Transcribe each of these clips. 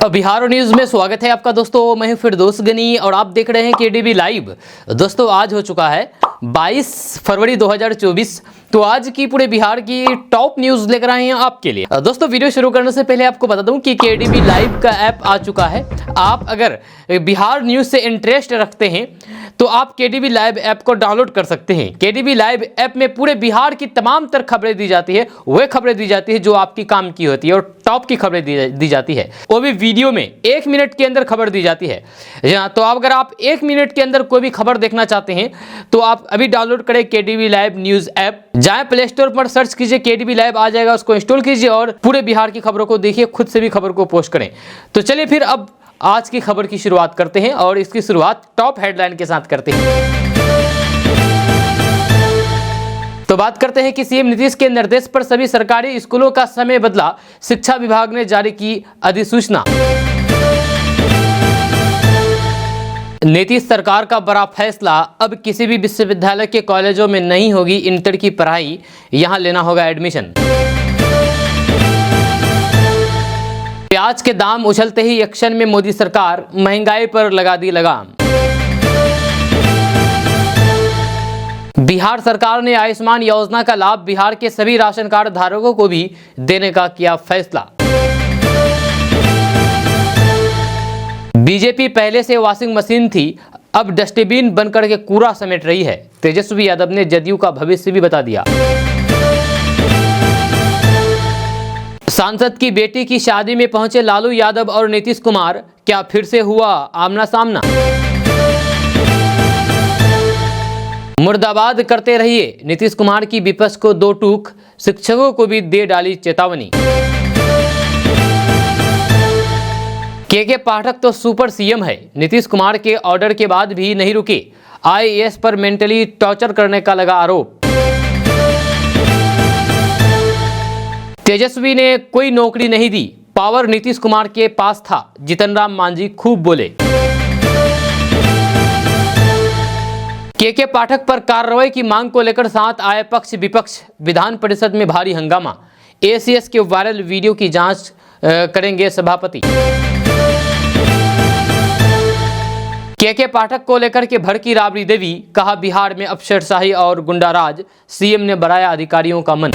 Bihar news में स्वागत है आपका दोस्तों। मैं हूं फिरदौस गनी और आप देख रहे हैं केडीबी लाइव। दोस्तों आज हो चुका है 22 फरवरी 2024। तो आज की पूरे बिहार की टॉप न्यूज लेकर आए हैं आपके लिए। दोस्तों वीडियो शुरू करने से पहले आपको बता दूं कि केडीबी लाइव का ऐप आ चुका है। आप अगर बिहार न्यूज से इंटरेस्ट रखते हैं तो आप केडीबी लाइव ऐप को डाउनलोड कर सकते हैं। केडीबी लाइव ऐप में पूरे बिहार की तमाम तर खबरें दी जाती है, वह खबरें दी जाती है जो आपकी काम की होती है और टॉप की खबरें दी जाती है, वो भी वीडियो में 1 मिनट के अंदर खबर दी जाती है। तो अगर आप 1 मिनट के अंदर कोई भी खबर देखना चाहते हैं तो आप अभी डाउनलोड करें केडीबी लाइव न्यूज ऐप। जाएं प्ले स्टोर पर सर्च कीजिए, केडीबी लाइव आ जाएगा, उसको इंस्टॉल कीजिए और पूरे बिहार की खबरों को देखिए, खुद से भी खबर को पोस्ट करें। तो चलिए फिर अब आज की खबर की शुरुआत करते हैं और इसकी शुरुआत टॉप हेडलाइन के साथ करते हैं। तो बात करते हैं कि सीएम नीतीश के निर्देश पर सभी सरकारी स्कूलों का समय बदला, शिक्षा विभाग ने जारी की अधिसूचना। नीतीश सरकार का बड़ा फैसला, अब किसी भी विश्वविद्यालय के कॉलेजों में नहीं होगी इंटर की पढ़ाई, यहां लेना होगा एडमिशन। प्याज के दाम उछलते ही एक्शन में मोदी सरकार, महंगाई पर लगा दी लगाम। बिहार सरकार ने आयुष्मान योजना का लाभ बिहार के सभी राशन कार्ड धारकों को भी देने का किया फैसला। बीजेपी पहले से वॉशिंग मशीन थी, अब डस्टबिन बनकर के कूड़ा समेट रही है, तेजस्वी यादव ने जदयू का भविष्य भी बता दिया। सांसद की बेटी की शादी में पहुंचे लालू यादव और नीतीश कुमार, क्या फिर से हुआ आमना सामना। मुर्दाबाद करते रहिए, नीतीश कुमार की विपक्ष को दो टूक, शिक्षकों को भी दे डाली चेतावनी। के पाठक तो सुपर सीएम है, नीतीश कुमार के ऑर्डर के बाद भी नहीं रुके, आईएएस पर मेंटली टॉर्चर करने का लगा आरोप। तेजस्वी ने कोई नौकरी नहीं दी, पावर नीतीश कुमार के पास था, जीतन राम मांझी खूब बोले। के पाठक पर कार्रवाई की मांग को लेकर साथ आए पक्ष विपक्ष, विधान परिषद में भारी हंगामा, एसीएस के वायरल वीडियो की जांच करेंगे सभापति। के पाठक को लेकर के भड़की राबड़ी देवी, कहा बिहार में अफसरशाही और गुंडाराज, सीएम ने बढ़ाया अधिकारियों का मन।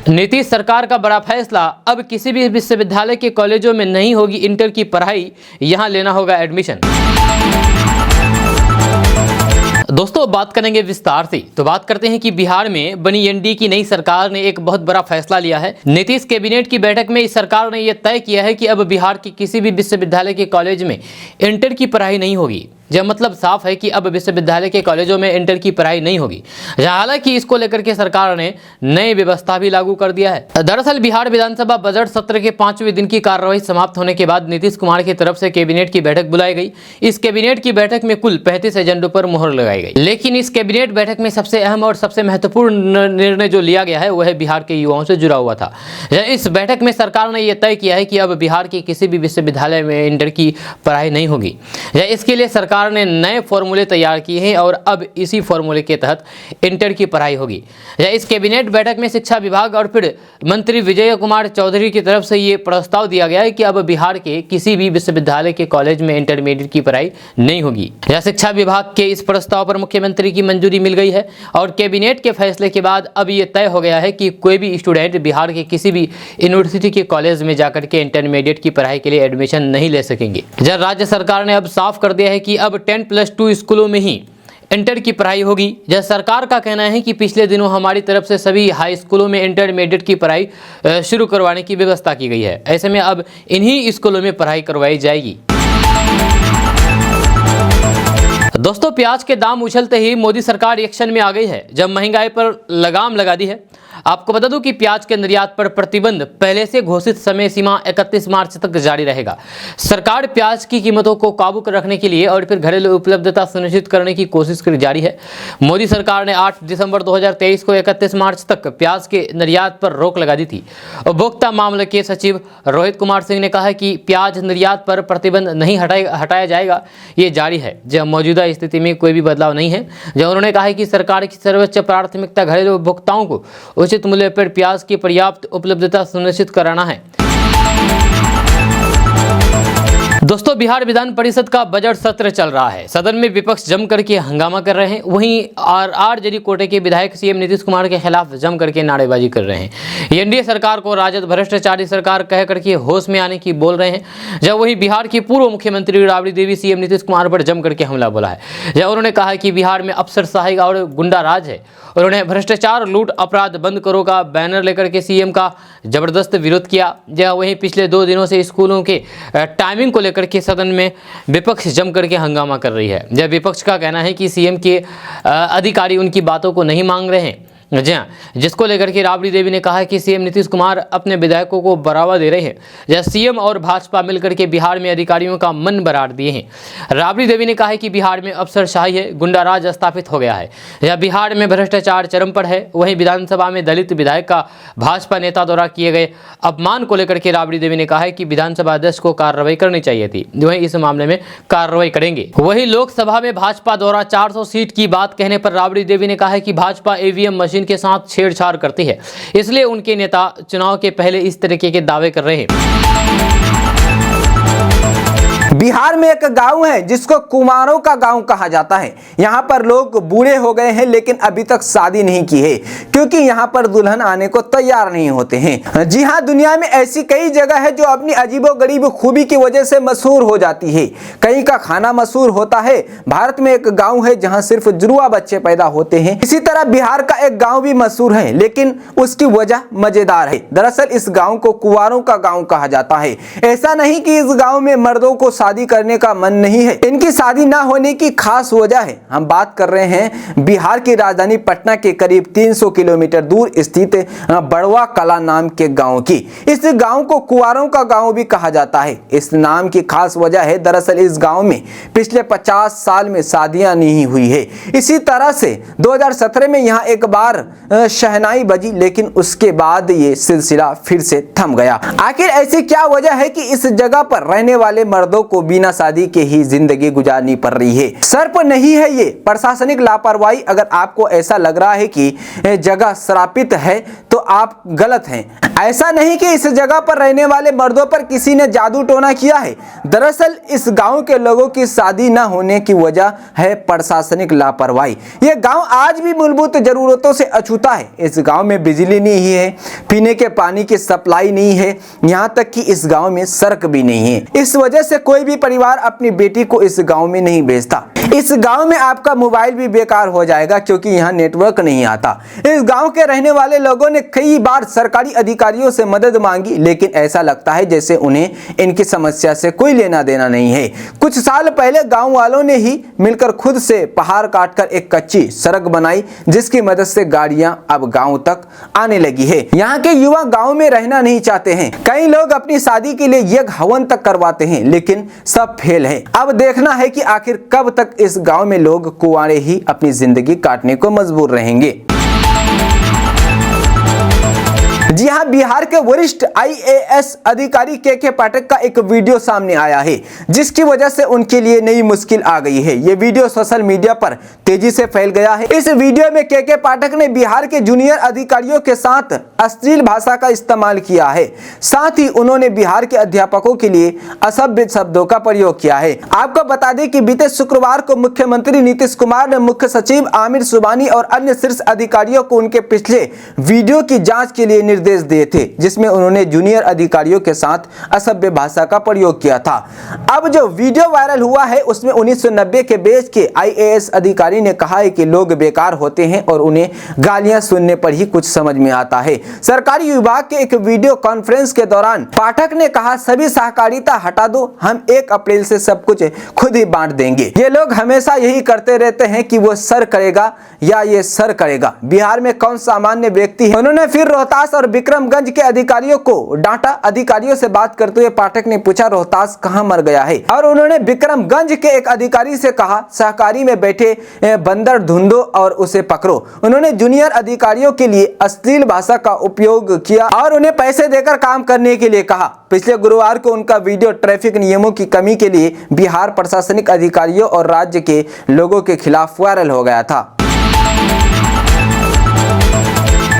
नीतीश सरकार का बड़ा फैसला, अब किसी भी विश्वविद्यालय के कॉलेजों में नहीं होगी इंटर की पढ़ाई, यहां लेना होगा एडमिशन। दोस्तों बात करेंगे विस्तार से। तो बात करते हैं कि बिहार में बनी एनडीए की नई सरकार ने एक बहुत बड़ा फैसला लिया है। नीतीश कैबिनेट की बैठक में इस सरकार ने यह तय किया है कि अब बिहार के किसी भी विश्वविद्यालय के कॉलेज में इंटर की पढ़ाई नहीं होगी। जब मतलब साफ है कि अब विश्वविद्यालय के कॉलेजों में इंटर की पढ़ाई नहीं होगी। हालांकि इसको लेकर के सरकार ने नई व्यवस्था भी लागू कर दिया है। दरअसल बिहार विधानसभा बजट सत्र के 5वें दिन की कार्यवाही समाप्त होने के बाद नीतीश कुमार की तरफ से कैबिनेट की बैठक बुलाई गई। इस कैबिनेट की बैठक में कुल 35 एजेंडों पर मुहर लगाई गई, लेकिन इस कैबिनेट बैठक में सबसे अहम और सबसे महत्वपूर्ण निर्णय जो लिया गया है वह बिहार के युवाओं से जुड़ा हुआ था। इस बैठक में सरकार ने यह तय किया है कि अब बिहार के किसी भी विश्वविद्यालय में इंटर की पढ़ाई नहीं होगी। इसके लिए सरकार ने नए फॉर्मूले तैयार किए हैं और अब इसी फॉर्मूले के तहत इंटर की पढ़ाई होगी। इस कैबिनेट बैठक में शिक्षा विभाग और फिर मंत्री विजय कुमार चौधरी की तरफ से ये प्रस्ताव दिया गया है कि अब बिहार के किसी भी विश्वविद्यालय के कॉलेज में इंटरमीडिएट की पढ़ाई नहीं होगी। शिक्षा विभाग के इस प्रस्ताव पर मुख्यमंत्री की मंजूरी मिल गई है और कैबिनेट के फैसले के बाद अब ये तय हो गया है कि कोई भी स्टूडेंट बिहार के किसी भी यूनिवर्सिटी के कॉलेज में जाकर के इंटरमीडिएट की पढ़ाई के लिए एडमिशन नहीं ले सकेंगे। राज्य सरकार ने अब साफ कर दिया है कि अब 10+2 स्कूलों में ही इंटर की पढ़ाई होगी। जब सरकार का कहना है कि पिछले दिनों हमारी तरफ से सभी हाई स्कूलों में इंटरमीडिएट की पढ़ाई शुरू करवाने की व्यवस्था की गई है। ऐसे में अब इन्हीं स्कूलों में पढ़ाई करवाई जाएगी। दोस्तों प्याज के दाम उछलते ही मोदी सरकार एक्शन में आ गई है, जब महंगाई पर लगाम लगा दी है। आपको बता दूं कि प्याज के निर्यात पर प्रतिबंध पहले से घोषित समय सीमा 31 मार्च तक जारी रहेगा। सरकार प्याज की कीमतों को काबू कर रखने के लिए और फिर घरेलू उपलब्धता सुनिश्चित करने की कोशिश जारी है। मोदी सरकार ने 8 दिसंबर 2023 को 31 मार्च तक प्याज के निर्यात पर रोक लगा दी थी। उपभोक्ता मामले के सचिव रोहित कुमार सिंह ने कहा कि प्याज निर्यात पर प्रतिबंध नहीं हटाया जाएगा, ये जारी है जब मौजूदा स्थिति में कोई भी बदलाव नहीं है। जब उन्होंने कहा कि सरकार की सर्वोच्च प्राथमिकता घरेलू उपभोक्ताओं को उचित मूल्य पर प्याज की पर्याप्त उपलब्धता सुनिश्चित कराना है। दोस्तों, बिहार विधान परिषद का बजट सत्र चल रहा है। सदन में विपक्ष जम करके हंगामा कर रहे हैं। वहीं आरजेडी कोटे के विधायक सीएम नीतीश कुमार के खिलाफ जम करके नारेबाजी कर रहे हैं। एनडीए सरकार को राजद भ्रष्टाचारी सरकार कह करके होश में आने की बोल रहे हैं। जब वहीं बिहार की पूर्व मुख्यमंत्री राबड़ी देवी सीएम नीतीश कुमार पर जम करके हमला बोला है। जब उन्होंने कहा कि बिहार में अफसरशाही और गुंडा राज है। उन्होंने भ्रष्टाचार, लूट, अपराध बंद करो का बैनर लेकर के सीएम का जबरदस्त विरोध किया। जहाँ वहीं पिछले 2 दिनों से स्कूलों के टाइमिंग को लेकर के सदन में विपक्ष जम करके हंगामा कर रही है। जब विपक्ष का कहना है कि सीएम के अधिकारी उनकी बातों को नहीं मांग रहे हैं। जी हाँ, जिसको लेकर के राबड़ी देवी ने कहा कि सीएम नीतीश कुमार अपने विधायकों को बढ़ावा दे रहे हैं। जब सीएम और भाजपा मिलकर के बिहार में अधिकारियों का मन बराड़ दिए हैं। राबड़ी देवी ने कहा है कि बिहार में अफसरशाही है, गुंडाराज स्थापित हो गया है। जब बिहार में भ्रष्टाचार चरम पर है। वहीं विधानसभा में दलित विधायक का भाजपा नेता द्वारा किए गए अपमान को लेकर के राबड़ी देवी ने कहा है कि विधानसभा अध्यक्ष को कार्रवाई करनी चाहिए थी। वहीं इस मामले में कार्रवाई करेंगे। वहीं लोकसभा में भाजपा द्वारा 400 सीट की बात कहने पर राबड़ी देवी ने कहा है कि भाजपा ईवीएम मशीन के साथ छेड़छाड़ करती है, इसलिए उनके नेता चुनाव के पहले इस तरीके के दावे कर रहे हैं। बिहार में एक गांव है जिसको कुमारों का गांव कहा जाता है। यहाँ पर लोग बूढ़े हो गए हैं लेकिन अभी तक शादी नहीं की है, क्योंकि यहाँ पर दुल्हन आने को तैयार नहीं होते हैं। जी हाँ, दुनिया में ऐसी कई जगह है जो अपनी अजीबोगरीब खूबी की वजह से मशहूर हो जाती है। कहीं का खाना मशहूर होता है। भारत में एक गाँव है जहाँ सिर्फ जुड़वा बच्चे पैदा होते हैं। इसी तरह बिहार का एक गाँव भी मशहूर है, लेकिन उसकी वजह मजेदार है। दरअसल इस गाँव को कुंवारों का गाँव कहा जाता है। ऐसा नहीं कि इस गाँव में मर्दों को शादी करने का मन नहीं है। इनकी शादी ना होने की खास वजह है। हम बात कर रहे हैं बिहार की राजधानी पटना के करीब 300 किलोमीटर दूर स्थित बड़वा कला नाम के गांव की। इस गांव को कुंवारों का गांव भी कहा जाता है। इस नाम की खास वजह है, दरअसल इस गांव में पिछले 50 साल में शादियां नहीं हुई है। इसी तरह से 2017 में यहाँ एक बार शहनाई बजी, लेकिन उसके बाद ये सिलसिला फिर से थम गया। आखिर ऐसी क्या वजह है कि इस जगह पर रहने वाले मर्दों को बिना शादी के ही जिंदगी गुजारनी पड़ रही है? सिर्फ नहीं है ये प्रशासनिक लापरवाही। अगर आपको ऐसा लग रहा है कि जगह श्रापित है तो आप गलत हैं। ऐसा नहीं कि इस जगह पर रहने वाले मर्दों पर किसी ने जादू टोना किया है। दरअसल इस गांव के लोगों की शादी न होने की वजह है प्रशासनिक लापरवाही। ये गांव आज भी मूलभूत जरूरतों से अछूता है। इस गांव में बिजली नहीं है, पीने के पानी की सप्लाई नहीं है, यहाँ तक कि इस गांव में सड़क भी नहीं है। इस वजह से कोई भी परिवार अपनी बेटी को इस गांव में नहीं भेजता। इस गांव में आपका मोबाइल भी बेकार हो जाएगा, क्योंकि यहाँ नेटवर्क नहीं आता। इस गांव के रहने वाले लोगों ने कई बार सरकारी अधिकारियों से मदद मांगी, लेकिन ऐसा लगता है जैसे उन्हें इनकी समस्या से कोई लेना देना नहीं है। कुछ साल पहले गांव वालों ने ही मिलकर खुद से पहाड़ काटकर एक कच्ची सड़क बनाई, जिसकी मदद से गाड़ियां अब गांव तक आने लगी है। यहाँ के युवा गांव में रहना नहीं चाहते हैं। कई लोग अपनी शादी के लिए यज्ञ हवन तक करवाते हैं, लेकिन सब फेल है। अब देखना है कि आखिर कब तक इस गांव में लोग कुंवारे ही अपनी जिंदगी काटने को मजबूर रहेंगे। जी हाँ, बिहार के वरिष्ठ आईएएस अधिकारी के पाठक का एक वीडियो सामने आया है, जिसकी वजह से उनके लिए नई मुश्किल आ गई है। ये वीडियो सोशल मीडिया पर तेजी से फैल गया है। इस वीडियो में के पाठक ने बिहार के जूनियर अधिकारियों के साथ अश्लील भाषा का इस्तेमाल किया है। साथ ही उन्होंने बिहार के अध्यापकों के लिए असभ्य शब्दों का प्रयोग किया है। आपको बता दें कि बीते शुक्रवार को मुख्यमंत्री नीतीश कुमार ने मुख्य सचिव आमिर सुबहानी और अन्य शीर्ष अधिकारियों को उनके पिछले वीडियो की जाँच के लिए निर्देश दिए थे, जिसमें उन्होंने जूनियर अधिकारियों के साथ असभ्य भाषा का प्रयोग किया था। अब जो वीडियो वायरल हुआ है उसमें 1990 के बैच के आईएएस अधिकारी ने कहा है कि लोग बेकार होते हैं और उन्हें गालियां सुनने पर ही कुछ समझ में आता है। सरकारी विभाग के एक वीडियो कॉन्फ्रेंस के दौरान पाठक ने कहा, सभी सहकारिता हटा दो, हम 1 अप्रैल से सब कुछ खुद ही बांट देंगे। ये लोग हमेशा यही करते रहते हैं कि वो सर करेगा या ये सर करेगा। बिहार में कौन सामान्य व्यक्ति है? उन्होंने फिर रोहतास और विक्रमगंज के अधिकारियों को डांटा। अधिकारियों से बात करते हुए पाठक ने पूछा, रोहतास कहां मर गया है? और उन्होंने विक्रमगंज के एक अधिकारी से कहा, सहकारी में बैठे बंदर ढूंढो और उसे पकड़ो। उन्होंने जूनियर अधिकारियों के लिए अश्लील भाषा का उपयोग किया और उन्हें पैसे देकर काम करने के लिए कहा। पिछले गुरुवार को उनका वीडियो ट्रैफिक नियमों की कमी के लिए बिहार प्रशासनिक अधिकारियों और राज्य के लोगों के खिलाफ वायरल हो गया था।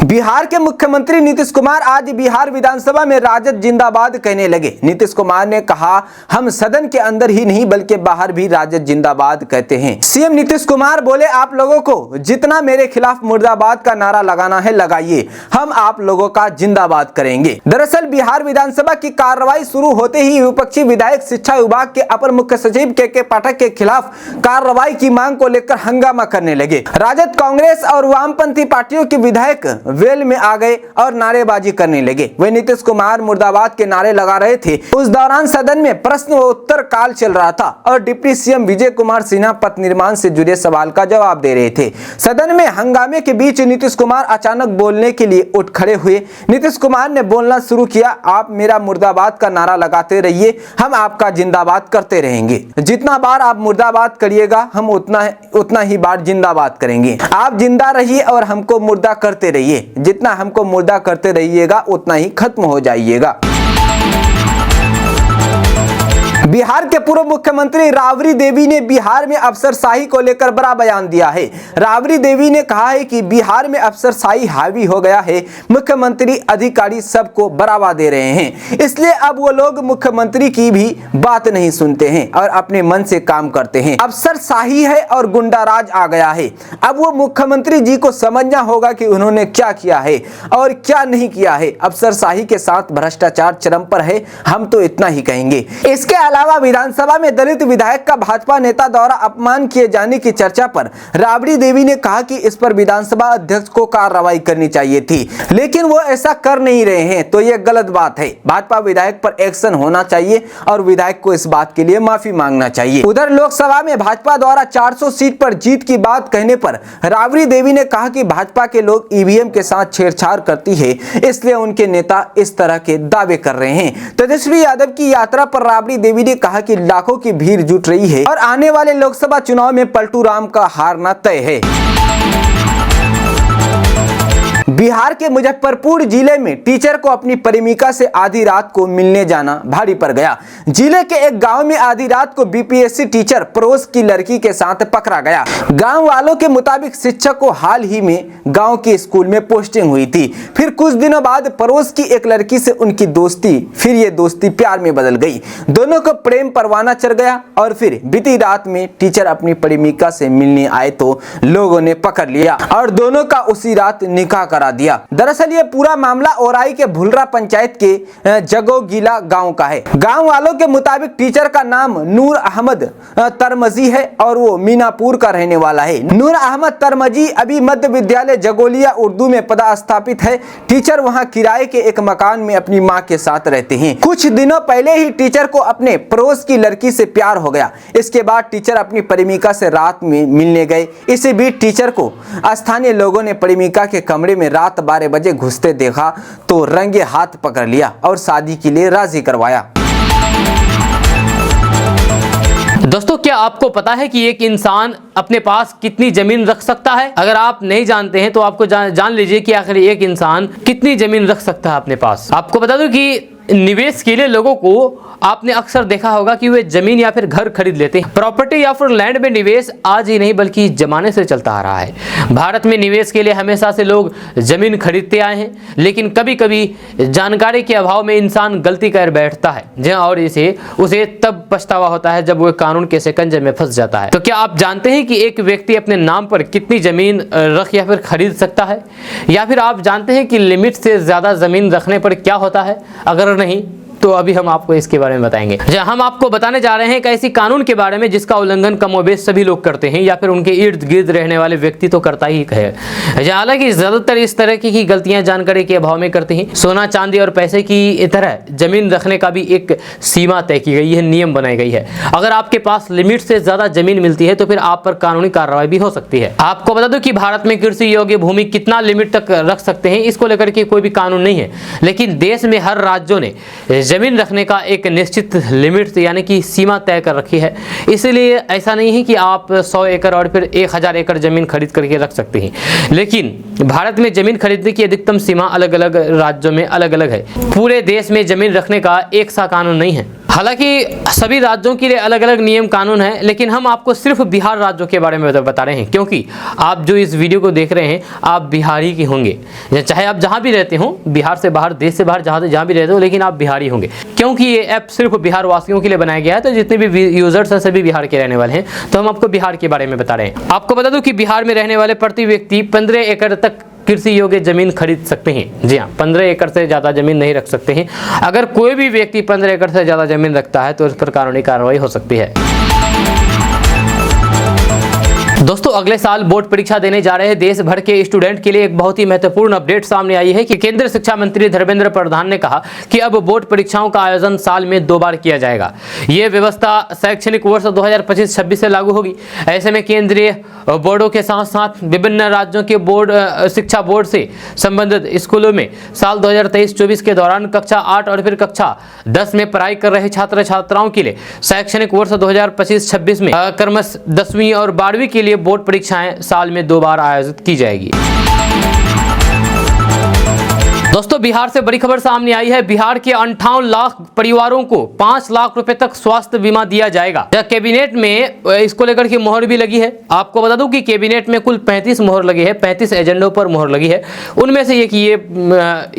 बिहार के मुख्यमंत्री नीतीश कुमार आज बिहार विधानसभा में राजद जिंदाबाद कहने लगे। नीतीश कुमार ने कहा, हम सदन के अंदर ही नहीं बल्कि बाहर भी राजद जिंदाबाद कहते हैं। सीएम नीतीश कुमार बोले, आप लोगों को जितना मेरे खिलाफ मुर्दाबाद का नारा लगाना है लगाइए, हम आप लोगों का जिंदाबाद करेंगे। दरअसल बिहार विधानसभा की कार्रवाई शुरू होते ही विपक्षी विधायक शिक्षा विभाग के अपर मुख्य सचिव के पाठक के खिलाफ कार्रवाई की मांग को लेकर हंगामा करने लगे। राजद, कांग्रेस और वामपंथी पार्टियों के विधायक वेल में आ गए और नारेबाजी करने लगे। वे नीतीश कुमार मुर्दाबाद के नारे लगा रहे थे। उस दौरान सदन में प्रश्न व उत्तर काल चल रहा था और डिप्टी सीएम विजय कुमार सिन्हा पथ निर्माण से जुड़े सवाल का जवाब दे रहे थे। सदन में हंगामे के बीच नीतीश कुमार अचानक बोलने के लिए उठ खड़े हुए। नीतीश कुमार ने बोलना शुरू किया, आप मेरा मुर्दाबाद का नारा लगाते रहिए, हम आपका जिंदाबाद करते रहेंगे। जितना बार आप मुर्दाबाद करिएगा हम उतना ही बार जिंदाबाद करेंगे। आप जिंदा रहिए और हमको मुर्दा करते रहिए। जितना हमको मुर्दा करते रहिएगा उतना ही खत्म हो जाइएगा। बिहार के पूर्व मुख्यमंत्री राबड़ी देवी ने बिहार में अफसरशाही को लेकर बड़ा बयान दिया है। राबड़ी देवी ने कहा है कि बिहार में अफसरशाही हावी हो गया है, मुख्यमंत्री अधिकारी सबको बढ़ावा दे रहे हैं, इसलिए अब वो लोग मुख्यमंत्री की भी बात नहीं सुनते हैं और अपने मन से काम करते हैं। अफसरशाही है और गुंडाराज आ गया है। अब वो मुख्यमंत्री जी को समझना होगा कि उन्होंने क्या किया है और क्या नहीं किया है। अफसरशाही के साथ भ्रष्टाचार चरम पर है, हम तो इतना ही कहेंगे। इसके अलावा विधानसभा में दलित विधायक का भाजपा नेता द्वारा अपमान किए जाने की चर्चा पर राबड़ी देवी ने कहा कि इस पर विधानसभा अध्यक्ष को कार्रवाई करनी चाहिए थी, लेकिन वो ऐसा कर नहीं रहे हैं, तो ये गलत बात है। भाजपा विधायक पर एक्शन होना चाहिए और विधायक को इस बात के लिए माफी मांगना चाहिए। उधर लोकसभा में भाजपा द्वारा 400 सीट पर जीत की बात कहने पर राबड़ी देवी ने कहा कि भाजपा के लोग ईवीएम के साथ छेड़छाड़ करती है, इसलिए उनके नेता इस तरह के दावे कर रहे हैं। तेजस्वी यादव की यात्रा पर राबड़ी देवी ने कहा कि लाखों की भीड़ जुट रही है और आने वाले लोकसभा चुनाव में पलटू राम का हारना तय है। बिहार के मुजफ्फरपुर जिले में टीचर को अपनी प्रेमिका से आधी रात को मिलने जाना भारी पड़ गया। जिले के एक गांव में आधी रात को बीपीएससी टीचर पड़ोस की लड़की के साथ पकड़ा गया। गांव वालों के मुताबिक शिक्षक को हाल ही में गांव के स्कूल में पोस्टिंग हुई थी। फिर कुछ दिनों बाद पड़ोस की एक लड़की से उनकी दोस्ती, फिर ये दोस्ती प्यार में बदल गई। दोनों को प्रेम परवाना चढ़ गया और फिर बीती रात में टीचर अपनी प्रेमिका से मिलने आए तो लोगों ने पकड़ लिया और दोनों का उसी रात निकाह करा दिया। दरअसल ये पूरा मामला ओराई के भुलरा पंचायत के जगोगीला गांव का है। गांव वालों के मुताबिक टीचर का नाम नूर अहमद तरमजी है और वो मीनापुर का रहने वाला है। नूर अहमद तरमजी अभी मध्य विद्यालय जगोलिया उर्दू में पदस्थापित है। टीचर वहां किराए के एक मकान में अपनी मां के साथ रहते हैं। कुछ दिनों पहले ही टीचर को अपने पड़ोस की लड़की से प्यार हो गया। इसके बाद टीचर अपनी प्रेमिका से रात में मिलने गए। इसी बीच टीचर को स्थानीय लोगों ने प्रेमिका के कमरे में रात 12 बजे घुसते देखा तो रंगे हाथ पकड़ लिया और शादी के लिए राजी करवाया। दोस्तों, क्या आपको पता है कि एक इंसान अपने पास कितनी जमीन रख सकता है? अगर आप नहीं जानते हैं तो आपको जान लीजिए कि आखिर एक इंसान कितनी जमीन रख सकता है अपने पास। आपको बता दूं कि निवेश के लिए लोगों को आपने अक्सर देखा होगा कि वे जमीन या फिर घर खरीद लेते हैं। प्रॉपर्टी या फिर लैंड में निवेश आज ही नहीं बल्कि जमाने से चलता आ रहा है। भारत में निवेश के लिए हमेशा से लोग जमीन खरीदते आए हैं, लेकिन कभी कभी जानकारी के अभाव में इंसान गलती कर बैठता है और उसे तब पछतावा होता है जब वो कानून के शिकंजे में फंस जाता है। तो क्या आप जानते हैं कि एक व्यक्ति अपने नाम पर कितनी जमीन रख या फिर खरीद सकता है? या फिर आप जानते हैं कि लिमिट से ज्यादा जमीन रखने पर क्या होता है? अगर नहीं तो अभी हम आपको इसके बारे में बताएंगे। हम आपको बताने जा रहे हैं एक ऐसी कानून के बारे में जिसका उल्लंघन कमोबेश सभी लोग करते हैं या फिर उनके इर्द गिर्द रहने वाले व्यक्ति तो करता ही है। हालांकि ज्यादातर इस तरह की गलतियां जानकारी के अभाव में करते हैं। सोना चांदी और पैसे की तरह जमीन रखने का भी एक सीमा तय की गई है, नियम बनाई गई है। अगर आपके पास लिमिट से ज्यादा जमीन मिलती है तो फिर आप पर कानूनी कार्रवाई भी हो सकती है। आपको बता दूं कि भारत में कृषि योग्य भूमि कितना लिमिट तक रख सकते हैं इसको लेकर के कोई भी कानून नहीं है, लेकिन देश में हर राज्यों ने जमीन रखने का एक निश्चित लिमिट यानी कि सीमा तय कर रखी है। इसलिए ऐसा नहीं है कि आप 100 एकड़ और फिर 1000 एकड़ जमीन खरीद करके रख सकते हैं, लेकिन भारत में जमीन खरीदने की अधिकतम सीमा अलग अलग राज्यों में अलग अलग है। पूरे देश में जमीन रखने का एक सा कानून नहीं है। हालांकि सभी राज्यों के लिए अलग अलग नियम कानून हैं, लेकिन हम आपको सिर्फ बिहार राज्यों के बारे में बता रहे हैं, क्योंकि आप जो इस वीडियो को देख रहे हैं आप बिहारी के होंगे, चाहे आप जहां भी रहते हो, बिहार से बाहर, देश से बाहर, जहां भी रहते हो, लेकिन आप बिहारी होंगे, क्योंकि ये ऐप सिर्फ बिहार वासियों के लिए बनाया गया है। तो जितने भी यूजर्स हैं सभी बिहार के रहने वाले हैं, तो हम आपको बिहार के बारे में बता रहे हैं। आपको बता दूं कि बिहार में रहने वाले प्रति व्यक्ति 15 एकड़ तक कृषि योग्य जमीन खरीद सकते हैं। जी हाँ, 15 एकड़ से ज़्यादा जमीन नहीं रख सकते हैं। अगर कोई भी व्यक्ति 15 एकड़ से ज़्यादा जमीन रखता है तो उस पर कानूनी कार्रवाई हो सकती है। दोस्तों, अगले साल बोर्ड परीक्षा देने जा रहे देश भर के स्टूडेंट के लिए एक बहुत ही महत्वपूर्ण अपडेट सामने आई है कि केंद्रीय शिक्षा मंत्री धर्मेंद्र प्रधान ने कहा कि अब बोर्ड परीक्षाओं का आयोजन साल में 2 बार किया जाएगा। यह व्यवस्था शैक्षणिक वर्ष 2025-26 से लागू होगी। ऐसे में केंद्रीय बोर्डों के साथ साथ विभिन्न राज्यों के बोर्ड शिक्षा बोर्ड से संबंधित स्कूलों में साल 2023-24 के दौरान कक्षा 8 और फिर कक्षा 10 में पढ़ाई कर रहे छात्र छात्राओं के लिए शैक्षणिक वर्ष 2025-26 में क्रमशः 10वीं और 12वीं के लिए बोर्ड परीक्षाएं साल में 2 बार आयोजित की जाएगी। दोस्तों, बिहार से बड़ी खबर सामने आई है। बिहार के 58 लाख परिवारों को 5 लाख रुपए तक स्वास्थ्य बीमा दिया जाएगा। कैबिनेट में इसको लेकर के मोहर भी लगी है। आपको बता दूं कि कैबिनेट में कुल 35 मोहर लगी है, 35 एजेंडों पर मोहर लगी है। उनमें से एक ये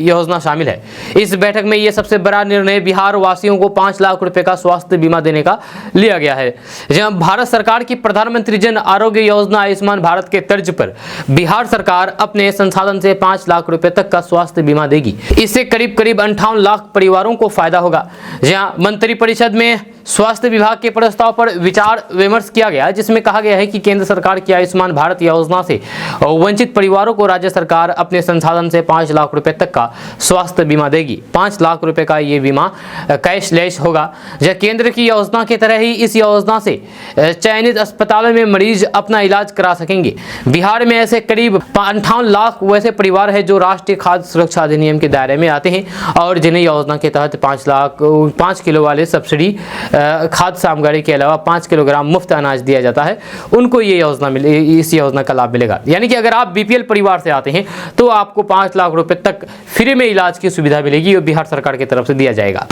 योजना शामिल है। इस बैठक में ये सबसे बड़ा निर्णय बिहार वासियों को 5 लाख रुपए का स्वास्थ्य बीमा देने का लिया गया है। जहां भारत सरकार की प्रधानमंत्री जन आरोग्य योजना आयुष्मान भारत के तर्ज पर बिहार सरकार अपने संसाधन से 5 लाख रुपए तक का स्वास्थ्य बीमा देगी। इससे करीब 58 लाख परिवारों को फायदा होगा। जहां मंत्रिपरिषद में स्वास्थ्य विभाग के प्रस्ताव पर विचार विमर्श किया गया, जिसमें कहा गया है कि केंद्र सरकार की आयुष्मान भारत योजना से वंचित परिवारों को राज्य सरकार अपने संसाधन से 5 लाख रुपए तक का स्वास्थ्य बीमा देगी। 5 लाख रुपए का ये बीमा कैशलेस होगा। जब केंद्र की योजना की तरह ही इस योजना से चयनित अस्पतालों में मरीज अपना इलाज करा सकेंगे। बिहार में ऐसे करीब 58 लाख वैसे परिवार है जो राष्ट्रीय खाद्य सुरक्षा अधिनियम के दायरे में आते हैं और जिन्हें योजना के तहत 5 किलो वाले सब्सिडी खाद्य सामग्री के अलावा 5 किलोग्राम मुफ्त अनाज दिया जाता है। उनको ये योजना इस योजना का लाभ मिलेगा। यानी कि अगर आप बीपीएल परिवार से आते हैं तो आपको 5 लाख रुपए तक फ्री में इलाज की सुविधा मिलेगी और बिहार सरकार की तरफ से दिया जाएगा।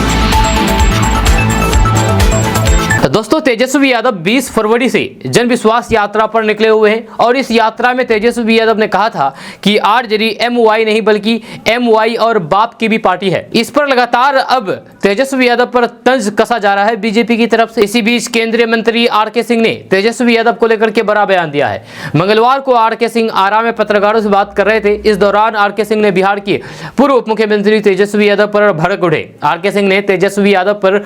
दोस्तों, तेजस्वी यादव 20 फरवरी से जन विश्वास यात्रा पर निकले हुए हैं और इस यात्रा में तेजस्वी यादव ने कहा था कि आरजेडी MY नहीं बल्कि MY और बाप की भी पार्टी है। इस पर लगातार अब तेजस्वी यादव पर तंज कसा जा रहा है बीजेपी की तरफ से। इसी बीच केंद्रीय मंत्री RK सिंह ने तेजस्वी यादव को लेकर के बड़ा बयान दिया है। मंगलवार को RK सिंह आरा में पत्रकारों से बात कर रहे थे। इस दौरान RK सिंह ने बिहार के पूर्व उप मुख्यमंत्री तेजस्वी यादव पर भड़क उठे। RK सिंह ने तेजस्वी यादव पर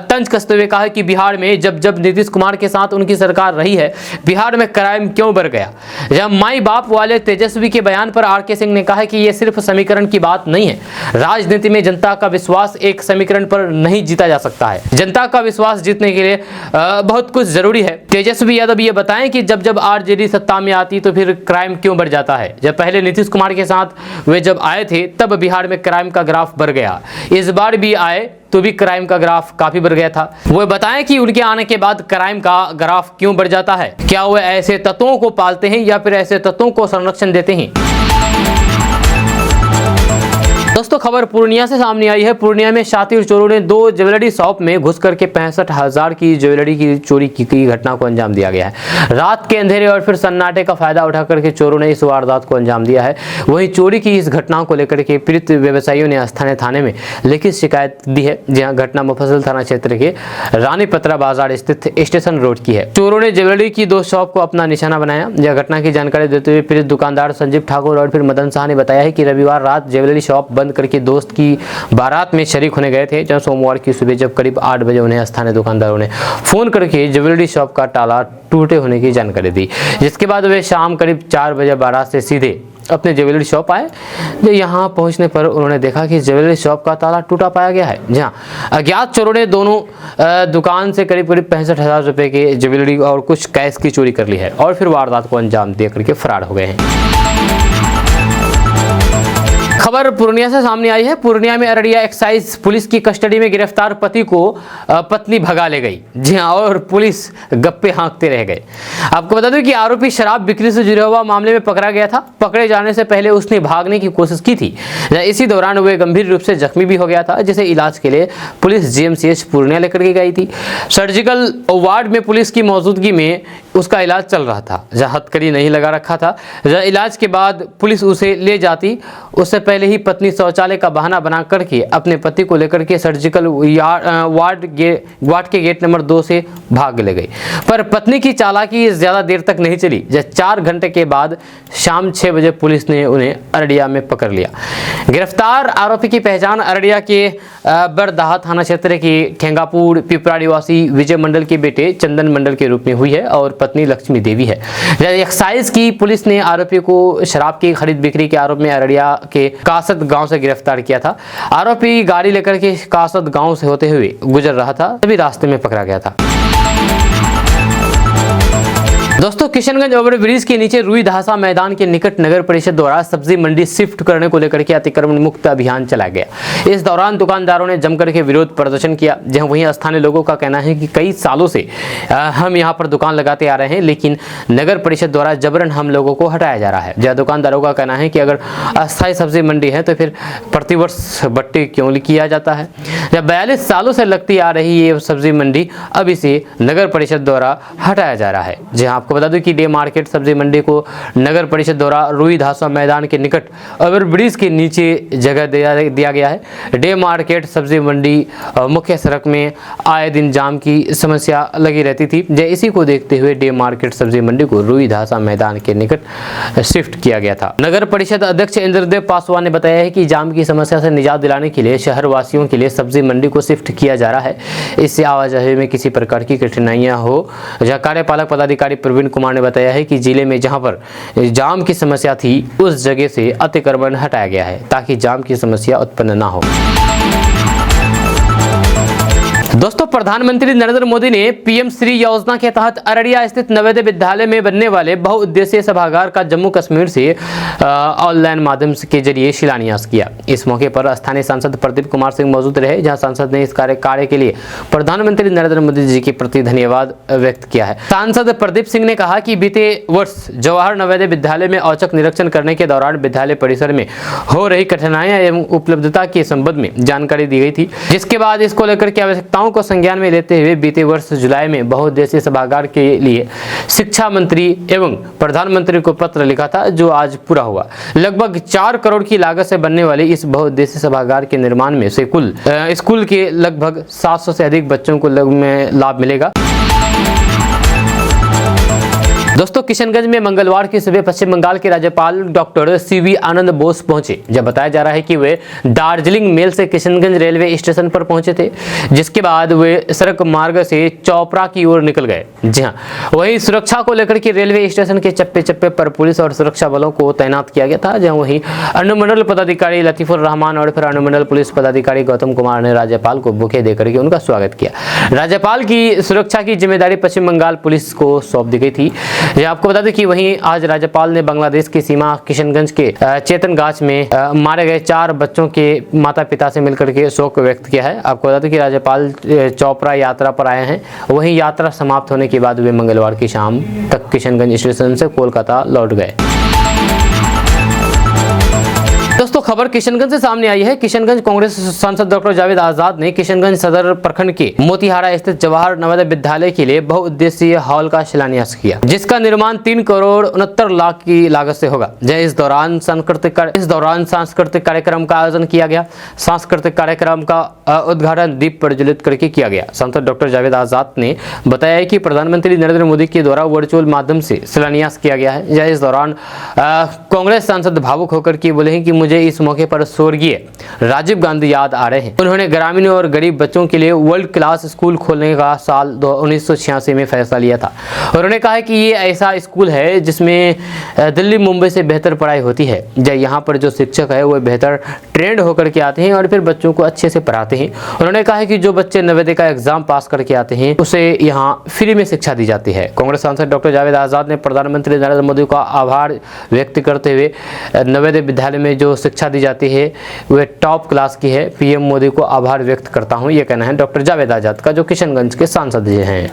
तंज कसते हुए कहा कि बिहार में जब नीतीश कुमार के साथ उनकी सरकार रही है, बिहार में क्राइम क्यों बढ़ गया। जब माई बाप वाले तेजस्वी के बयान पर RK सिंह ने कहा कि यह सिर्फ समीकरण की बात नहीं है। राजनीति में जनता का विश्वास एक समीकरण पर नहीं जीता जा सकता है। जनता का विश्वास जीतने के लिए बहुत कुछ जरूरी है। तेजस्वी यादव ये बताएं कि जब आरजेडी सत्ता में आती तो फिर क्राइम क्यों बढ़ जाता है। जब पहले नीतीश कुमार के साथ वे जब आए थे तब बिहार में क्राइम का ग्राफ बढ़ गया। इस बार भी आए तो भी क्राइम का ग्राफ काफी बढ़ गया था। वो बताएं कि उनके आने के बाद क्राइम का ग्राफ क्यों बढ़ जाता है। क्या वो ऐसे तत्वों को पालते हैं या फिर ऐसे तत्वों को संरक्षण देते हैं। दोस्तों, खबर पूर्णिया से सामने आई है। पूर्णिया में शातिर चोरों ने 2 ज्वेलरी शॉप में घुस करके 65,000 की ज्वेलरी की चोरी की घटना को अंजाम दिया गया है। रात के अंधेरे और फिर सन्नाटे का फायदा उठा करके चोरों ने इस वारदात को अंजाम दिया है। वहीं चोरी की इस घटना को लेकर के पीड़ित व्यवसायियों ने स्थानीय थाने में लिखित शिकायत दी है। जहां घटना मुफस्सिल थाना क्षेत्र के रानी पत्रा बाजार स्थित स्टेशन रोड की है। चोरों ने ज्वेलरी की 2 शॉप को अपना निशाना बनाया। यह घटना की जानकारी देते हुए पीड़ित दुकानदार संजीव ठाकुर और फिर मदन शाह ने बताया है कि रविवार रात ज्वेलरी शॉप बंद करके दोस्त की बारात में शरीक होने गए थे। जहां सोमवार की सुबह जब करीब 8 बजे उन्हें स्थानीय दुकानदारों ने फोन करके ज्वेलरी शॉप का ताला टूटे होने की जानकारी दी, जिसके बाद वे शाम करीब 4 बजे बारात से सीधे अपने ज्वेलरी शॉप आए। जो यहाँ पहुंचने पर उन्होंने देखा कि ज्वेलरी शॉप का ताला टूटा पाया गया है। जहाँ अज्ञात चोरों ने दोनों दुकान से करीब 65,000 रुपए के ज्वेलरी और कुछ कैश की चोरी कर ली है और फिर वारदात को अंजाम दे करके फरार हो गए हैं। खबर पूर्णिया से सामने आई है। पूर्णिया में अररिया एक्साइज पुलिस की कस्टडी में गिरफ्तार पति को पत्नी भगा ले गई। जी हां, और पुलिस गप्पे हाँकते रह गए। आपको बता दूं कि आरोपी शराब बिक्री से जुड़ा हुआ मामले में पकड़ा गया था। पकड़े जाने से पहले उसने भागने की कोशिश की थी। इसी दौरान वह गंभीर रूप से जख्मी भी हो गया था, जिसे इलाज के लिए पुलिस जीएमसीएच पूर्णिया लेकर के गई थी। सर्जिकल वार्ड में पुलिस की मौजूदगी में उसका इलाज चल रहा था, जहां हथकड़ी नहीं लगा रखा था। इलाज के बाद पुलिस उसे ले जाती, उससे पहले ही पत्नी शौचालय का बहाना बना करके अपने पति को लेकर के सर्जिकल वार्ड के गेट नंबर 2 से भाग ले गई। पर पत्नी की चालाकी ज्यादा देर तक नहीं चली। 4 घंटे के बाद शाम 6 बजे पुलिस ने उन्हें अररिया में पकड़ लिया। गिरफ्तार आरोपी की पहचान अररिया के बरदाहा थाना क्षेत्र के ठेंगापुर पिपरा निवासी विजय मंडल के बेटे चंदन मंडल के रूप में हुई है और पत्नी लक्ष्मी देवी है। एक्साइज की पुलिस ने आरोपी को शराब की खरीद बिक्री के आरोप में अररिया के कासद गांव से गिरफ्तार किया था। आरोपी गाड़ी लेकर के कासद गांव से होते हुए गुजर रहा था, तभी रास्ते में पकड़ा गया था। दोस्तों, किशनगंज ओवरब्रिज के नीचे रुई धासा मैदान के निकट नगर परिषद द्वारा सब्जी मंडी शिफ्ट करने को लेकर के अतिक्रमण मुक्त अभियान चलाया गया। इस दौरान दुकानदारों ने जमकर के विरोध प्रदर्शन किया। जहां वहीं स्थानीय लोगों का कहना है कि कई सालों से हम यहां पर दुकान लगाते आ रहे हैं, लेकिन नगर परिषद द्वारा जबरन हम लोगों को हटाया जा रहा है। जहां दुकानदारों का कहना है कि अगर अस्थायी सब्जी मंडी है तो फिर प्रतिवर्ष बट्टी क्यों किया जाता है। जब 42 सालों से लगती आ रही ये सब्जी मंडी, अब इसे नगर परिषद द्वारा हटाया जा रहा है। जहां आपको बता दूं कि डे मार्केट सब्जी मंडी को नगर परिषद द्वारा रुई धासा मैदान के निकट ओवरब्रिज के नीचे जगह दिया गया है। डे मार्केट सब्जी मंडी मुख्य सड़क में आए दिन जाम की समस्या लगी रहती थी। इसी को देखते हुए डे मार्केट सब्जी मंडी को रुई धासा मैदान के निकट शिफ्ट किया गया था। नगर परिषद अध्यक्ष इंद्रदेव पासवान ने बताया है कि जाम की समस्या से निजात दिलाने के लिए शहर वासियों के लिए सब्जी मंडी को शिफ्ट किया जा रहा है। इससे आवाजाही में किसी प्रकार की कठिनाइयां हो। कार्यपालक पदाधिकारी प्रवीण कुमार ने बताया है कि जिले में जहां पर जाम की समस्या थी, उस जगह से अतिक्रमण हटाया गया है ताकि जाम की समस्या उत्पन्न ना हो। दोस्तों, प्रधानमंत्री नरेंद्र मोदी ने पीएम श्री योजना के तहत अररिया स्थित नवोदय विद्यालय में बनने वाले बहुउद्देशीय सभागार का जम्मू कश्मीर से ऑनलाइन माध्यम के जरिए शिलान्यास किया। इस मौके पर स्थानीय सांसद प्रदीप कुमार सिंह मौजूद रहे, जहां सांसद ने इस कार्य के लिए प्रधानमंत्री नरेंद्र मोदी जी के प्रति धन्यवाद व्यक्त किया है। सांसद प्रदीप सिंह ने कहा कि बीते वर्ष जवाहर नवोदय विद्यालय में औचक निरीक्षण करने के दौरान विद्यालय परिसर में हो रही कठिनाइयां एवं उपलब्धता के संबंध में जानकारी दी गई थी, जिसके बाद इसको लेकर के आवश्यकताओं को संज्ञान में लेते हुए बीते वर्ष जुलाई में बहुउद्देशीय सभागार के लिए शिक्षा मंत्री एवं प्रधानमंत्री को पत्र लिखा था, जो आज पूरा हुआ। लगभग 4 करोड़ की लागत से बनने वाले इस बहुउद्देशीय सभागार के निर्माण में से कुल स्कूल के लगभग 700 से अधिक बच्चों को लाभ मिलेगा। दोस्तों, किशनगंज में मंगलवार की सुबह पश्चिम बंगाल के राज्यपाल डॉक्टर सीवी आनंद बोस पहुंचे। जब बताया जा रहा है कि वे दार्जिलिंग मेल से किशनगंज रेलवे स्टेशन पर पहुंचे थे, जिसके बाद वे सड़क मार्ग से चोपड़ा की ओर निकल गए। जी हां, वहीं सुरक्षा को लेकर के रेलवे स्टेशन के चप्पे चप्पे पर पुलिस और सुरक्षा बलों को तैनात किया गया था। जहां वहीं अनुमंडल पदाधिकारी लतीफुर रहमान और फिर अनुमंडल पुलिस पदाधिकारी गौतम कुमार ने राज्यपाल को बुके देकर के उनका स्वागत किया। राज्यपाल की सुरक्षा की जिम्मेदारी पश्चिम बंगाल पुलिस को सौंप दी गई थी। आपको बता दें कि वहीं आज राज्यपाल ने बांग्लादेश की सीमा किशनगंज के चेतनगाछ में मारे गए 4 बच्चों के माता पिता से मिलकर के शोक व्यक्त किया है। आपको बता दें कि राज्यपाल चोपड़ा यात्रा पर आए हैं। वहीं यात्रा समाप्त होने के बाद वे मंगलवार की शाम तक किशनगंज स्टेशन से कोलकाता लौट गए। दोस्तों, खबर किशनगंज से सामने आई है। किशनगंज कांग्रेस सांसद डॉक्टर जावेद आजाद ने किशनगंज सदर प्रखंड के मोतिहारा स्थित जवाहर नवोदय विद्यालय के लिए बहुउद्देशीय हॉल का शिलान्यास किया, जिसका निर्माण 3 करोड़ 69 लाख की लागत से होगा। इस दौरान सांस्कृतिक कार्यक्रम का आयोजन किया गया। सांस्कृतिक कार्यक्रम का उद्घाटन दीप प्रज्वलित करके किया गया। सांसद डॉक्टर जावेद आजाद ने बताया कि प्रधानमंत्री नरेंद्र मोदी के द्वारा वर्चुअल माध्यम से शिलान्यास किया गया है। इस दौरान कांग्रेस सांसद भावुक होकर के बोले हैं कि मुझे इस मौके पर स्वर्गीय राजीव गांधी याद आ रहे हैं। उन्होंने ग्रामीण और गरीब बच्चों के लिए वर्ल्ड क्लास स्कूल खोलने का साल 1986 में फैसला लिया था। उन्होंने कहा कि ये ऐसा स्कूल है जिसमें दिल्ली मुंबई से बेहतर पढ़ाई होती है। यहाँ पर जो शिक्षक है वो बेहतर ट्रेंड होकर के आते हैं और फिर बच्चों को अच्छे से पढ़ाते हैं। उन्होंने कहा है कि जो बच्चे नवोदय का एग्जाम पास करके आते हैं उसे यहाँ फ्री में शिक्षा दी जाती है। कांग्रेस सांसद डॉक्टर जावेद आजाद ने प्रधानमंत्री नरेंद्र मोदी का आभार व्यक्त करते हुए नवोदय विद्यालय में जो शिक्षा दी जाती है वह टॉप क्लास की है। पीएम मोदी को आभार व्यक्त करता हूं, ये कहना है डॉक्टर जावेद आजाद का, जो किशनगंज के सांसद हैं।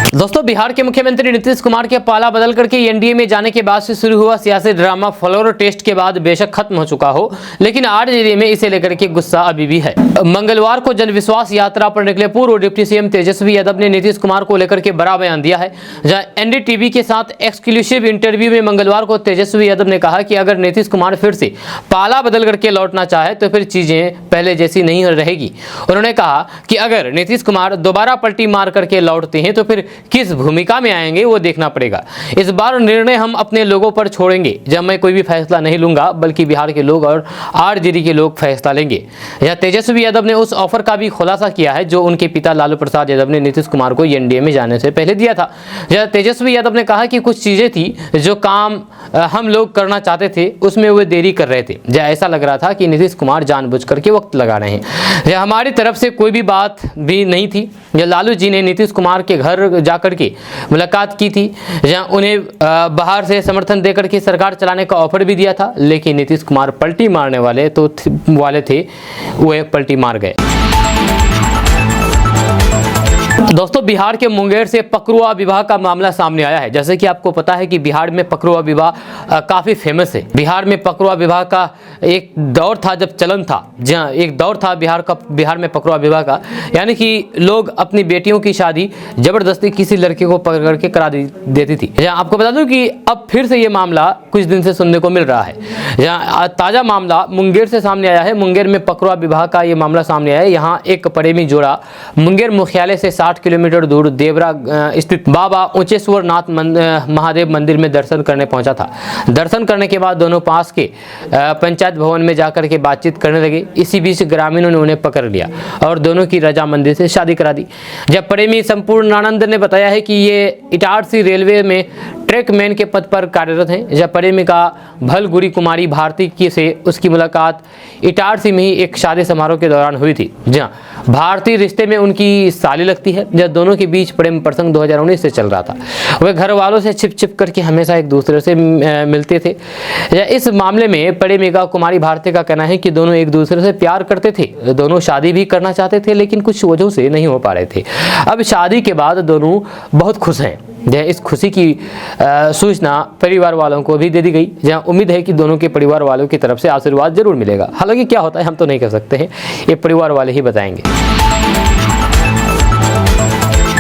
दोस्तों, बिहार के मुख्यमंत्री नीतीश कुमार के पाला बदल करके एनडीए में जाने के बाद से शुरू हुआ सियासी ड्रामा फ्लोर टेस्ट के बाद बेशक खत्म हो चुका हो, लेकिन आरजेडी में इसे लेकर के गुस्सा अभी भी है। मंगलवार को जनविश्वास यात्रा पर निकले पूर्व डिप्टी सीएम तेजस्वी यादव ने नीतीश कुमार को लेकर के बड़ा बयान दिया है। जहां एनडीटीवी के साथ एक्सक्लूसिव इंटरव्यू में मंगलवार को तेजस्वी यादव ने कहा कि अगर नीतीश कुमार फिर से पाला बदल करके लौटना चाहे तो फिर चीजें पहले जैसी नहीं रहेगी। उन्होंने कहा कि अगर नीतीश कुमार दोबारा पलटी मार करके लौटते हैं तो फिर किस भूमिका में आएंगे वो देखना पड़ेगा। इस बार निर्णय हम अपने लोगों पर छोड़ेंगे। जब मैं कोई भी फैसला नहीं लूंगा बल्कि बिहार के लोग और आरजेडी के लोग फैसला लेंगे। यह तेजस्वी यादव ने उस ऑफर का भी खुलासा किया है जो उनके पिता लालू प्रसाद यादव ने नीतीश कुमार को एनडीए में जाने से पहले दिया था। तेजस्वी यादव ने कहा कि कुछ चीजें थी जो काम हम लोग करना चाहते थे उसमें वे देरी कर रहे थे। ऐसा लग रहा था कि नीतीश कुमार जानबूझ करके वक्त लगा रहे हैं। हमारी तरफ से कोई भी बात भी नहीं थी। लालू जी ने नीतीश कुमार के घर जाकर के मुलाकात की थी, जहां उन्हें बाहर से समर्थन देकर के सरकार चलाने का ऑफर भी दिया था, लेकिन नीतीश कुमार पलटी मारने वाले थे, वे पलटी मार गए। दोस्तों, बिहार के मुंगेर से पकरुआ विवाह का मामला सामने आया है। जैसे कि आपको पता है कि बिहार में पकरुआ विवाह काफी फेमस है। बिहार में पकरुआ विवाह का एक दौर था, जब चलन था, जहाँ एक दौर था बिहार में पकरुआ विवाह का, यानी कि लोग अपनी बेटियों की शादी जबरदस्ती किसी लड़के को पकड़ करके करा देती थी। जहाँ आपको बता दूं कि अब फिर से ये मामला कुछ दिन से सुनने को मिल रहा है। जहाँ ताजा मामला मुंगेर से सामने आया है। मुंगेर में पकरुआ विवाह का ये मामला सामने आया है। यहाँ एक प्रेमी जोड़ा मुंगेर मुख्यालय से 60 किलोमीटर दूर देवरा स्थित बाबा ऊंचेश्वर नाथ महादेव मंदिर में दर्शन करने पहुंचा था। दर्शन करने के बाद दोनों पास के पंचायत भवन में जाकर के बातचीत करने लगे। इसी बीच ग्रामीणों ने उन्हें पकड़ लिया और दोनों की रजामंदी से शादी करा दी। जब प्रेमी संपूर्णानंद ने बताया है कि ये इटारसी रेलवे में ट्रैकमैन के पद पर कार्यरत हैं। जब प्रेमिका भलगुरी कुमारी भारती की से उसकी मुलाकात इटारसी में ही एक शादी समारोह के दौरान हुई थी। जहाँ भारतीय रिश्ते में उनकी साली लगती है। जब दोनों के बीच प्रेम प्रसंग 2019 से चल रहा था। वे घर वालों से छिप करके हमेशा एक दूसरे से मिलते थे। इस मामले में प्रेमिका कुमारी भारती का कहना है कि दोनों एक दूसरे से प्यार करते थे। दोनों शादी भी करना चाहते थे, लेकिन कुछ वजहों से नहीं हो पा रहे थे। अब शादी के बाद दोनों बहुत खुश हैं। इस खुशी की सूचना परिवार वालों को भी दे दी गई। जहां उम्मीद है कि दोनों के परिवार वालों की तरफ से आशीर्वाद जरूर मिलेगा। हालांकि क्या होता है हम तो नहीं कह सकते हैं, ये परिवार वाले ही बताएंगे।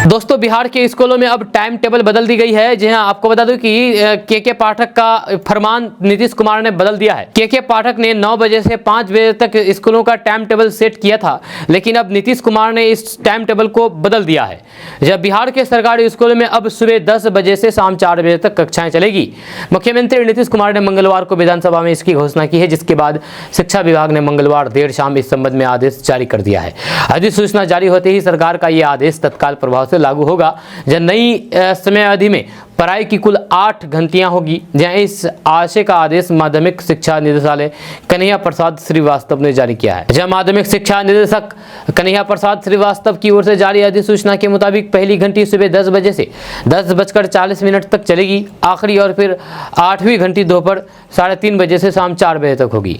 दोस्तों, बिहार के स्कूलों में अब टाइम टेबल बदल दी गई है। जी हाँ, आपको बता दूं कि के पाठक का फरमान नीतीश कुमार ने बदल दिया है। के पाठक ने 9 बजे से 5 बजे तक स्कूलों का टाइम टेबल सेट किया था, लेकिन अब नीतीश कुमार ने इस टाइम टेबल को बदल दिया है। जब बिहार के सरकारी स्कूलों में अब सुबह 10 बजे से शाम 4 बजे तक कक्षाएं चलेगी। मुख्यमंत्री नीतीश कुमार ने मंगलवार को विधानसभा में इसकी घोषणा की है, जिसके बाद शिक्षा विभाग ने मंगलवार देर शाम इस संबंध में आदेश जारी कर दिया है। अधिसूचना जारी होते ही सरकार का यह आदेश तत्काल प्रभाव से लागू होगा। जब नई समय अवधि में पढ़ाई की कुल 8 घंटियां होगी। जहां इस आशय का आदेश माध्यमिक शिक्षा निदेशालय कन्हैया प्रसाद श्रीवास्तव ने जारी किया है। जहां माध्यमिक शिक्षा निदेशक कन्हैया प्रसाद श्रीवास्तव की ओर से जारी अधिसूचना के मुताबिक पहली घंटी सुबह 10 बजे से 10:40 तक चलेगी। आखिरी और फिर 8वीं घंटी दोपहर 3:30 बजे से शाम 4 बजे तक होगी।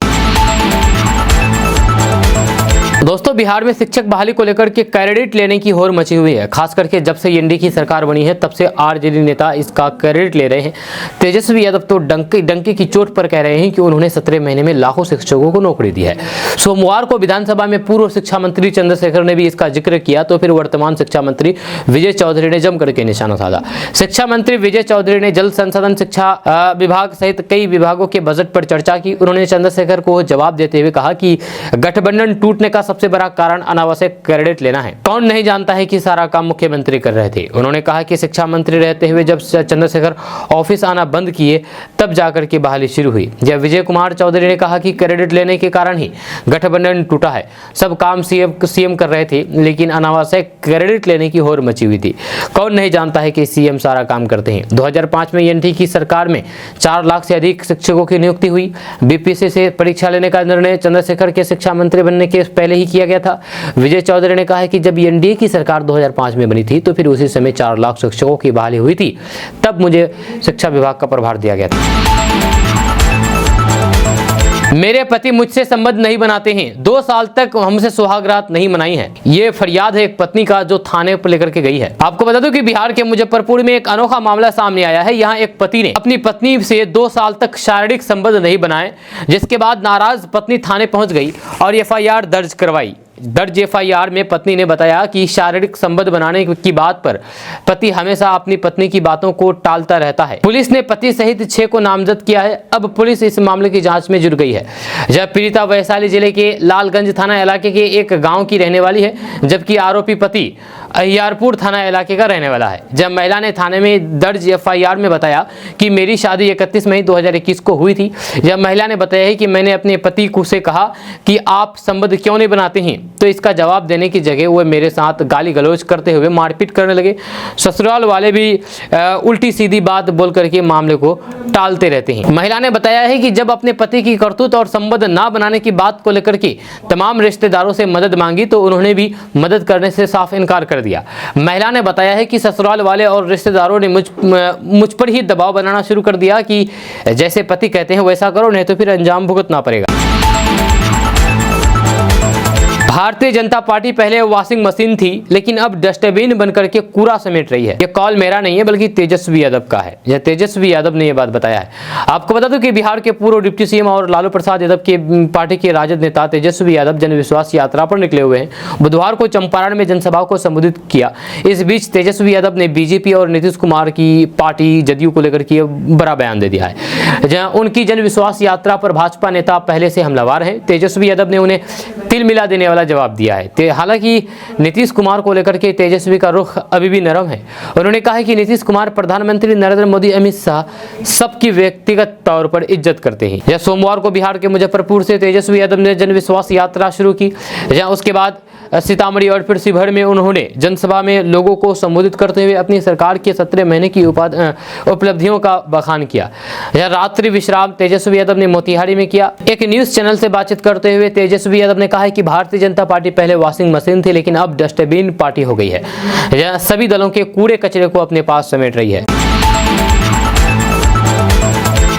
दोस्तों, बिहार में शिक्षक बहाली को लेकर के क्रेडिट लेने की होड़ मची हुई है। खास करके जब से एनडीए की सरकार बनी है तब से आरजेडी नेता इसका क्रेडिट ले रहे हैं। तेजस्वी यादव तो डंके की चोट पर कह रहे हैं कि उन्होंने 17 महीने में लाखों शिक्षकों को नौकरी दी है। सोमवार को विधानसभा में पूर्व शिक्षा मंत्री चंद्रशेखर ने भी इसका जिक्र किया, तो फिर वर्तमान शिक्षा मंत्री विजय चौधरी ने जम करके निशाना साधा। शिक्षा मंत्री विजय चौधरी ने जल संसाधन शिक्षा विभाग सहित कई विभागों के बजट पर चर्चा की। उन्होंने चंद्रशेखर को जवाब देते हुए कहा कि गठबंधन टूटने का सबसे बड़ा कारण अनावश्यक क्रेडिट लेना है। कौन नहीं जानता है कि सारा काम मुख्यमंत्री कर रहे थे। उन्होंने कहा कि शिक्षा मंत्री रहते हुए जब चंद्रशेखर ऑफिस आना बंद किए तब जाकर के बहाली शुरू हुई। जब विजय कुमार चौधरी ने कहा कि क्रेडिट लेने के कारण ही गठबंधन टूटा है। सब काम सीएम कर रहे थे, लेकिन अनावश्यक क्रेडिट लेने की होड़ मची हुई थी। कौन नहीं जानता है कि सीएम सारा काम करते हैं। 2005 में एनडीए की सरकार में 4 लाख से अधिक शिक्षकों की नियुक्ति हुई। बीपीएससी से परीक्षा लेने का निर्णय चंद्रशेखर के शिक्षा मंत्री बनने के पहले ही किया गया था। विजय चौधरी ने कहा कि जब एनडीए की सरकार 2005 में बनी थी तो फिर उसी समय 4 लाख शिक्षकों की बहाली हुई थी। तब मुझे शिक्षा विभाग का प्रभार दिया गया था। मेरे पति मुझसे संबंध नहीं बनाते हैं, 2 साल तक हमसे सुहाग रात नहीं मनाई है। ये फरियाद है एक पत्नी का जो थाने पर लेकर के गई है। आपको बता दूं कि बिहार के मुजफ्फरपुर में एक अनोखा मामला सामने आया है। यहाँ एक पति ने अपनी पत्नी से 2 साल तक शारीरिक संबंध नहीं बनाए, जिसके बाद नाराज पत्नी थाने पहुंच गई और FIR दर्ज करवाई। दर्ज FIR में पत्नी ने बताया कि शारीरिक संबंध बनाने की बात पर पति हमेशा अपनी पत्नी की बातों को टालता रहता है। पुलिस ने पति सहित 6 को नामजद किया है। अब पुलिस इस मामले की जांच में जुट गई है। जब पीड़िता वैशाली जिले के लालगंज थाना इलाके के एक गांव की रहने वाली है, जबकि आरोपी पति अहियारपुर थाना इलाके का रहने वाला है। जब महिला ने थाने में दर्ज FIR में बताया कि मेरी शादी 31 मई 2021 को हुई थी। जब महिला ने बताया कि मैंने अपने पति को से कहा कि आप संबंध क्यों नहीं बनाते हैं, तो इसका जवाब देने की जगह वो मेरे साथ गाली गलौज करते हुए मारपीट करने लगे। ससुराल वाले भी उल्टी सीधी बात बोल करके मामले को टालते रहते हैं। महिला ने बताया है कि जब अपने पति की करतूत और संबंध ना बनाने की बात को लेकर के तमाम रिश्तेदारों से मदद मांगी तो उन्होंने भी मदद करने से साफ इनकार कर दिया। महिला ने बताया है कि ससुराल वाले और रिश्तेदारों ने मुझ पर ही दबाव बनाना शुरू कर दिया कि जैसे पति कहते हैं वैसा करो, नहीं तो फिर अंजाम भुगतना पड़ेगा। भारतीय जनता पार्टी पहले वॉशिंग मशीन थी, लेकिन अब डस्टबिन बनकर के कूड़ा समेट रही है। यह कॉल मेरा नहीं है बल्कि तेजस्वी यादव का है। यह तेजस्वी यादव ने यह बात बताया है। आपको बता दूं कि बिहार के पूर्व डिप्टी CM और लालू प्रसाद यादव के पार्टी के राजद नेता तेजस्वी यादव जनविश्वास यात्रा पर निकले हुए हैं। बुधवार को चंपारण में जनसभा को संबोधित किया। इस बीच तेजस्वी यादव ने बीजेपी और नीतीश कुमार की पार्टी जदयू को लेकर के बड़ा बयान दे दिया है। जहां उनकी जनविश्वास यात्रा पर भाजपा नेता पहले से हमलावर हैं। तेजस्वी यादव ने उन्हें तिल मिला देने वाला जवाब दिया है। हालांकि नीतीश कुमार को लेकर के तेजस्वी का रुख अभी भी नरम है। उन्होंने कहा है कि नीतीश कुमार प्रधानमंत्री नरेंद्र मोदी, अमित शाह सबकी व्यक्तिगत तौर पर इज्जत करते हैं। यह सोमवार को बिहार के मुजफ्फरपुर से तेजस्वी यादव ने जनविश्वास यात्रा शुरू की। जहां उसके बाद सीतामढ़ी और फिर शिवहर में उन्होंने जनसभा में लोगों को संबोधित करते हुए अपनी सरकार के 17 महीने की उपलब्धियों का बखान किया। यह रात्रि विश्राम तेजस्वी यादव ने मोतिहारी में किया। एक न्यूज चैनल से बातचीत करते हुए तेजस्वी यादव ने कहा है कि भारतीय जनता पार्टी पहले वॉशिंग मशीन थी, लेकिन अब डस्टबिन पार्टी हो गई है। यह सभी दलों के कूड़े कचरे को अपने पास समेट रही है।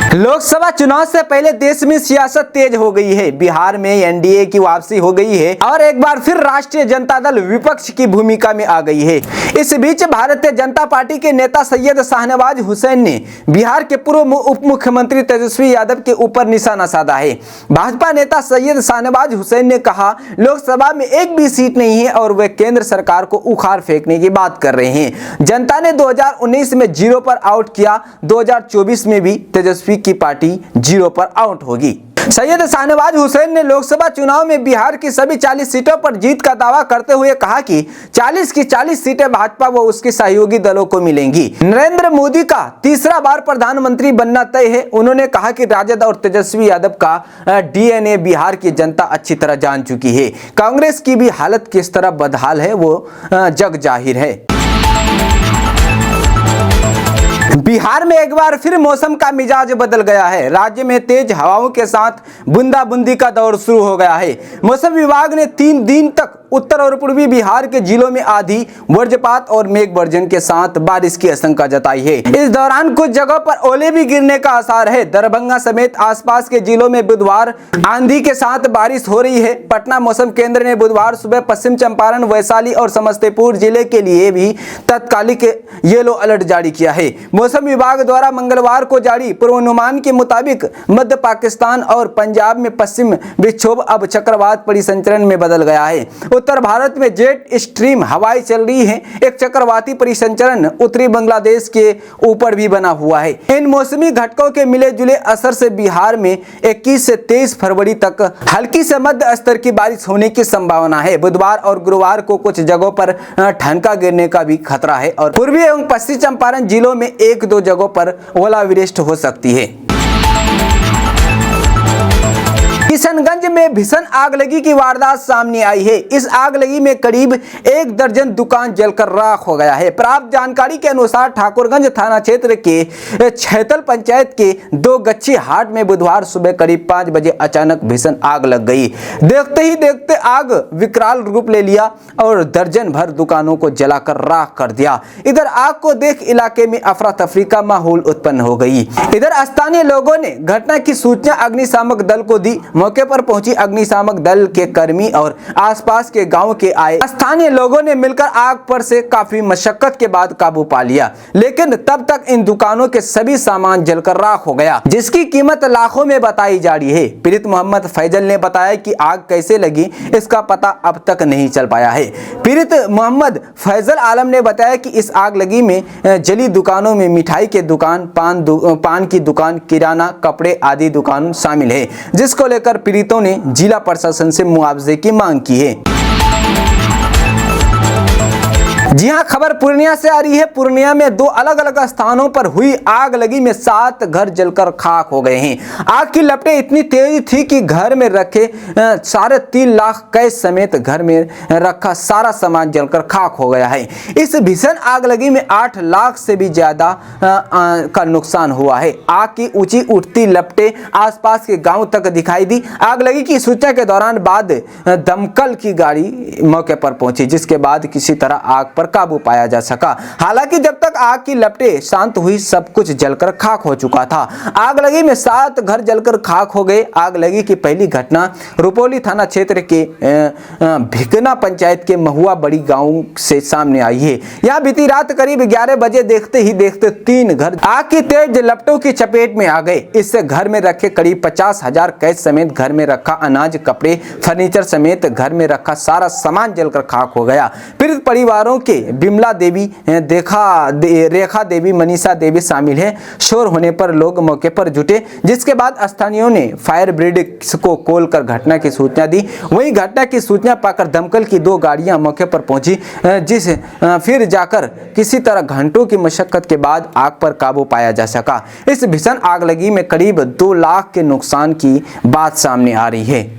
लोकसभा चुनाव से पहले देश में सियासत तेज हो गई है। बिहार में NDA की वापसी हो गई है और एक बार फिर राष्ट्रीय जनता दल विपक्ष की भूमिका में आ गई है। इस बीच भारतीय जनता पार्टी के नेता सैयद शाहनवाज हुसैन ने बिहार के पूर्व उप मुख्यमंत्री तेजस्वी यादव के ऊपर निशाना साधा है। भाजपा नेता सैयद शाहनवाज हुसैन ने कहा, लोकसभा में एक भी सीट नहीं है और वे केंद्र सरकार को उखाड़ फेंकने की बात कर रहे हैं। जनता ने 2019 में 0 पर आउट किया, 2024 में भी तेजस्वी की पार्टी 0 पर आउट होगी। सैयद शाहनवाज हुसैन ने लोकसभा चुनाव में बिहार की सभी 40 सीटों पर जीत का दावा करते हुए कहा कि 40 की 40 सीटें भाजपा व उसके सहयोगी दलों को मिलेंगी। नरेंद्र मोदी का तीसरा बार प्रधानमंत्री बनना तय है। उन्होंने कहा कि राजद और तेजस्वी यादव का DNA बिहार की जनता अच्छी तरह जान चुकी है। कांग्रेस की भी हालत किस तरह बदहाल है वो जग जाहिर है। बिहार में एक बार फिर मौसम का मिजाज बदल गया है। राज्य में तेज हवाओं के साथ बूंदाबूंदी का दौर शुरू हो गया है। मौसम विभाग ने 3 दिन तक उत्तर और पूर्वी बिहार के जिलों में आंधी, वज्रपात और मेघ गर्जन के साथ बारिश की आशंका जताई है। इस दौरान कुछ जगहों पर ओले भी गिरने का आसार है। दरभंगा समेत आसपास के जिलों में बुधवार आंधी के साथ बारिश हो रही है। पटना मौसम केंद्र ने बुधवार सुबह पश्चिम चंपारण, वैशाली और समस्तीपुर जिले के लिए भी तत्कालिक येलो अलर्ट जारी किया है। मौसम विभाग द्वारा मंगलवार को जारी पूर्वानुमान के मुताबिक मध्य पाकिस्तान और पंजाब में पश्चिम विक्षोभ अब चक्रवात परिसंचरण में बदल गया है। उत्तर भारत में जेट स्ट्रीम हवाएं चल रही हैं। एक चक्रवाती परिसंचरण उत्तरी बांग्लादेश के ऊपर भी बना हुआ है। इन मौसमी घटकों के मिले जुले असर से बिहार में 21 से 23 फरवरी तक हल्की से मध्य स्तर की बारिश होने की संभावना है। बुधवार और गुरुवार को कुछ जगहों पर ठनका गिरने का भी खतरा है और पूर्वी एवं पश्चिमी चंपारण जिलों में 1-2 जगहों पर ओलावृष्टि हो सकती है। किशनगंज राज्य में भीषण आगलगी की वारदात सामने आई है। इस आगलगी में करीब 1 दर्जन दुकान जलकर राख हो गया है। प्राप्त जानकारी के अनुसार ठाकुरगंज थाना क्षेत्र के छैतल पंचायत के 2 गच्छी हाट में बुधवार सुबह करीब 5 बजे अचानक भीषण आग लग गई। देखते ही देखते आग विकराल रूप ले लिया और दर्जन भर दुकानों को जलाकर राख कर दिया। इधर आग को देख इलाके में अफरा तफरी का माहौल उत्पन्न हो गई। इधर स्थानीय लोगों ने घटना की सूचना अग्निशामक दल को दी। मौके पर पहुंची अग्निशामक दल के कर्मी और आसपास के गांव के आए स्थानीय लोगों ने मिलकर आग पर से काफी मशक्कत के बाद काबू पा लिया, लेकिन तब तक इन दुकानों के सभी सामान जलकर राख हो गया, जिसकी कीमत लाखों में बताई जा रही है। पीड़ित मोहम्मद फैजल ने बताया कि आग कैसे लगी इसका पता अब तक नहीं चल पाया है। पीड़ित मोहम्मद फैजल आलम ने बताया कि इस आग लगी में जली दुकानों में मिठाई के दुकान, पान की दुकान, किराना, कपड़े आदि दुकान शामिल है, जिसको लेकर पीड़ितों ने जिला प्रशासन से मुआवजे की मांग की है। जी हां, खबर पूर्णिया से आ रही है। पूर्णिया में 2 अलग अलग स्थानों पर हुई आग लगी में 7 घर जलकर खाक हो गए हैं। आग की लपटें इतनी तेज थी कि घर में रखे 3.5 लाख कैश समेत घर में रखा सारा सामान जलकर खाक हो गया है। इस भीषण आग लगी में 8 लाख से भी ज्यादा का नुकसान हुआ है। आग की ऊंची उठती लपटें आसपास के गांव तक दिखाई दी। आग लगी की सूचना के दौरान बाद दमकल की गाड़ी मौके पर पहुंची, जिसके बाद किसी तरह आग पर काबू पाया जा सका। हालांकि जब तक आग की लपटें शांत हुई सब कुछ जलकर खाक हो चुका था। आग लगी में 7 घर जलकर खाक हो गए। आग लगी की पहली घटना रुपौली थाना क्षेत्र के भिकना पंचायत के महुआ बड़ी गांव से सामने आई है। यहां बीती रात करीब 11 बजे देखते ही देखते 3 घर आग की तेज लपटों की चपेट में आ गए। इससे घर में रखे करीब 50,000 कैश समेत घर में रखा अनाज, कपड़े, फर्नीचर समेत घर में रखा सारा सामान जलकर खाक हो गया। पीड़ित परिवारों के बिमला देवी, रेखा देवी, मनीषा देवी शामिल है। शोर होने पर लोग मौके पर जुटे, जिसके बाद स्थानीयों ने फायर ब्रिगेड को कॉल कर घटना की सूचना दी। वहीं घटना की सूचना पाकर दमकल की 2 गाड़ियां मौके पर पहुंची, जिस फिर जाकर किसी तरह घंटों की मशक्कत के बाद आग पर काबू पाया जा सका। इस भीषण आग लगी में करीब 2 लाख के नुकसान की बात सामने आ रही है।